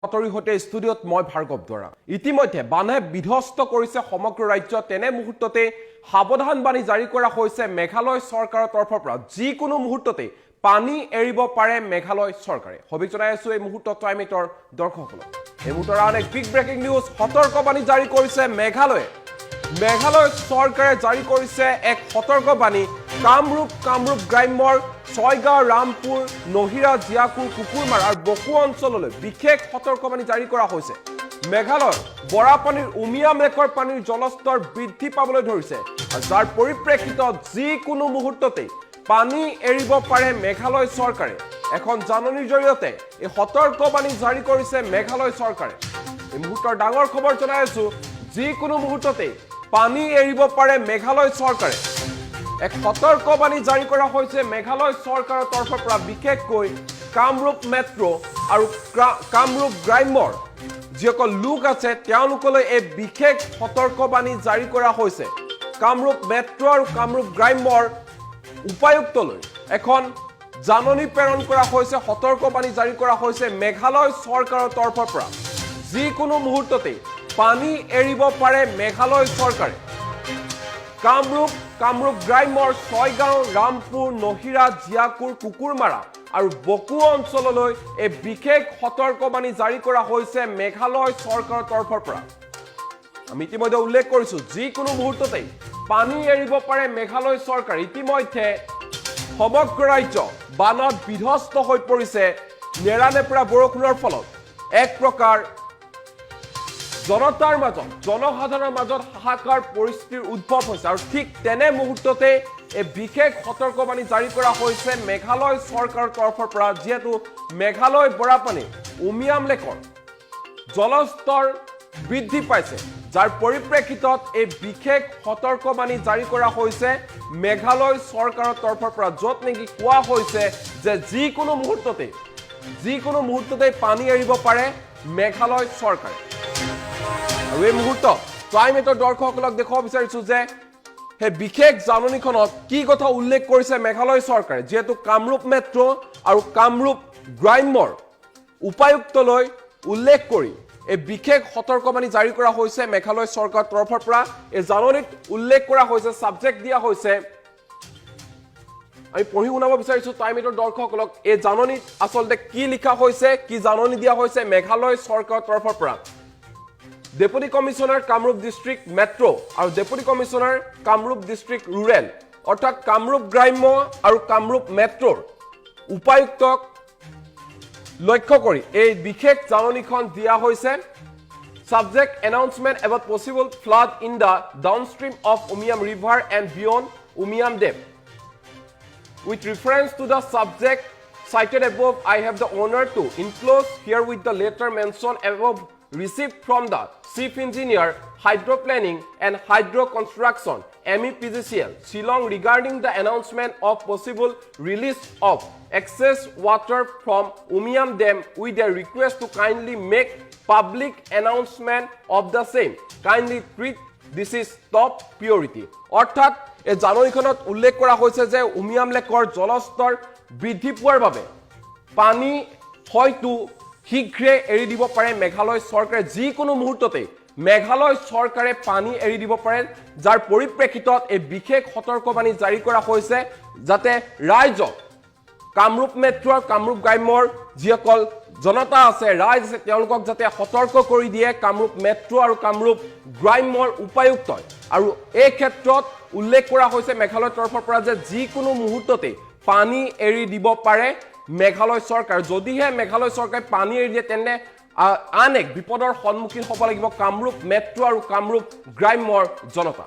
বাতৰি হতে ষ্টুডিঅত মই ভাৰ্গৱ দ্বাৰা ইতিমধ্যে বানে বিধ্বস্ত কৰিছে সমগ্ৰ ৰাজ্য তেনে মুহূৰ্ততে সাৱধানবাণী জাৰি কৰা হৈছে মেঘালয় চৰকাৰৰ তৰফৰ পৰা যিকোনো মুহূৰ্ততে পানী এৰিব পাৰে মেঘালয় চৰকাৰে সবিক জনাই আছো এই মুহূৰ্তত টাইমিটৰ দৰ্শকসকলক এই মুহূৰ্তৰ অনেক বিগ ব্ৰেকিং নিউজ সতৰ্কবাণী জাৰি কৰিছে মেঘালয় চৰকাৰে জাৰি কৰিছে এক সতৰ্কবাণী কামৰূপ গ্ৰাম্যৰ ছয়গাঁও ৰামপুৰ নহিৰা জিয়াকুৰ কুকুৰমাৰ আৰু বকু অঞ্চললৈ বিশেষ সতৰ্কবাণী জাৰি কৰা হৈছে মেঘালয়ৰ বৰাপানীৰ উমিয়াম লেকৰ পানীৰ জলস্তৰ বৃদ্ধি পাবলৈ ধৰিছে আৰু যাৰ পৰিপ্ৰেক্ষিতত যিকোনো মুহূৰ্ততে পানী এৰিব পাৰে মেঘালয় চৰকাৰে এখন জাননীৰ জৰিয়তে এই সতৰ্কবাণী জাৰি কৰিছে মেঘালয় চৰকাৰে এই মুহূৰ্তৰ ডাঙৰ খবৰ জনাই আছো যিকোনো মুহূৰ্ততে পানী এৰিব পাৰে মেঘালয় চৰকাৰে এক সতৰ্কবাণী জাৰি কৰা হৈছে মেঘালয় চৰকাৰৰ তৰফৰ পৰা বিশেষকৈ কামৰূপ মেট্ৰ' আৰু কামৰূপ গ্ৰাম্যৰ যিসকল লোক আছে তেওঁলোকলৈ এই বিশেষ সতৰ্কবাণী জাৰি কৰা হৈছে কামৰূপ মেট্ৰ' আৰু কামৰূপ গ্ৰাম্যৰ উপায়ুক্তলৈ এখন জাননী প্ৰেৰণ কৰা হৈছে সতৰ্কবাণী জাৰি কৰা হৈছে মেঘালয় চৰকাৰৰ তৰফৰ পৰা যিকোনো মুহূৰ্ততে পানী এৰিব পাৰে মেঘালয় চৰকাৰে কামৰূপ গ্ৰাম্যৰ ছয়গাঁও ৰামপুৰ নহিৰা জিয়াকুৰ কুকুৰমাৰা আৰু বকু অঞ্চললৈ এই বিশেষ সতৰ্কবাণী জাৰি কৰা হৈছে মেঘালয় চৰকাৰৰ তৰফৰ পৰা আমি ইতিমধ্যে উল্লেখ কৰিছো যিকোনো মুহূৰ্ততে পানী এৰিব পাৰে মেঘালয় চৰকাৰ ইতিমধ্যে সমগ্ৰ ৰাজ্য বানত বিধ্বস্ত হৈ পৰিছে নেৰানেপেৰা বৰষুণৰ ফলত এক প্ৰকাৰ জনসাধাৰণৰ মাজত হাহাকাৰ পৰিস্থিতিৰ উদ্ভৱ হৈছে আৰু ঠিক তেনে মুহূৰ্ততে এই বিশেষ সতৰ্কবাণী জাৰি কৰা হৈছে মেঘালয় চৰকাৰৰ তৰফৰ পৰা যিহেতু মেঘালয় বৰাপানী উমিয়াম লেকৰ জলস্তৰ বৃদ্ধি পাইছে যাৰ পৰিপ্ৰেক্ষিতত এই বিশেষ সতৰ্কবাণী জাৰি কৰা হৈছে মেঘালয় চৰকাৰৰ তৰফৰ পৰা য'ত নেকি কোৱা হৈছে যে যিকোনো মুহূৰ্ততে পানী এৰিব পাৰে মেঘালয় চৰকাৰে আৰু এই মুহূৰ্তত টাইমিটৰ দৰ্শকসকলক দেখুৱাব বিচাৰিছো যে সেই বিশেষ জাননীখনত কি কথা উল্লেখ কৰিছে মেঘালয় চৰকাৰে যিহেতু কামৰূপ মেট্ৰ' আৰু কামৰূপ গ্ৰাম্যৰ উপায়ুক্তলৈ উল্লেখ কৰি এই বিশেষ সতৰ্কবাণী জাৰি কৰা হৈছে মেঘালয় চৰকাৰৰ তৰফৰ পৰা এই জাননীত উল্লেখ কৰা হৈছে সাবজেক্ট দিয়া হৈছে আমি পঢ়ি শুনাব বিচাৰিছো টাইমিটৰ দৰ্শকসকলক এই জাননীত আচলতে কি লিখা হৈছে কি জাননী দিয়া হৈছে মেঘালয় চৰকাৰৰ তৰফৰ পৰা deputy commissioner Kamrup district metro' আৰু deputy commissioner Kamrup district rural অৰ্থাৎ কামৰূপ গ্ৰাম্য আৰু কামৰূপ মেট্ৰ'ৰ উপায়ুক্তক লক্ষ্য কৰি এই বিশেষ জাননীখন দিয়া হৈছে subject announcement about possible flood in the downstream of Umiam river and beyond Umiam dam with reference to the subject cited above I have the honor to enclose here with the letter mentioned above received from the Chief Engineer, Hydroplanning and Hydro Construction, MEPGCL, Shillong regarding the announcement of possible release of excess water from Umiam Dam with a request to kindly make public announcement of the same. Kindly treat this is top priority. অৰ্থাৎ এই জাননীখনত উল্লেখ কৰা হৈছে যে উমিয়াম লেকৰ জলস্তৰ বৃদ্ধি পোৱাৰ বাবে পানী হয়তো শীঘ্ৰে এৰি দিব পাৰে মেঘালয় চৰকাৰে যিকোনো মুহূৰ্ততে মেঘালয় চৰকাৰে পানী এৰি দিব পাৰে যাৰ পৰিপ্ৰেক্ষিতত এই বিশেষ সতৰ্কবাণী জাৰি কৰা হৈছে যাতে ৰাইজক কামৰূপ মেট্ৰ' আৰু কামৰূপ গ্ৰাম্যৰ যিসকল জনতা আছে ৰাইজ আছে তেওঁলোকক যাতে সতৰ্ক কৰি দিয়ে কামৰূপ মেট্ৰ' আৰু কামৰূপ গ্ৰাম্যৰ উপায়ুক্তই আৰু এই ক্ষেত্ৰত উল্লেখ কৰা হৈছে মেঘালয়ৰ তৰফৰ পৰা যে যিকোনো মুহূৰ্ততে পানী এৰি দিব পাৰে মেঘালয় চৰকাৰ যদিহে মেঘালয় চৰকাৰে পানী এৰি দিয়ে তেনে আন এক বিপদৰ সন্মুখীন হ'ব লাগিব কামৰূপ মেট্ৰ' আৰু কামৰূপ গ্ৰাম্যৰ জনতা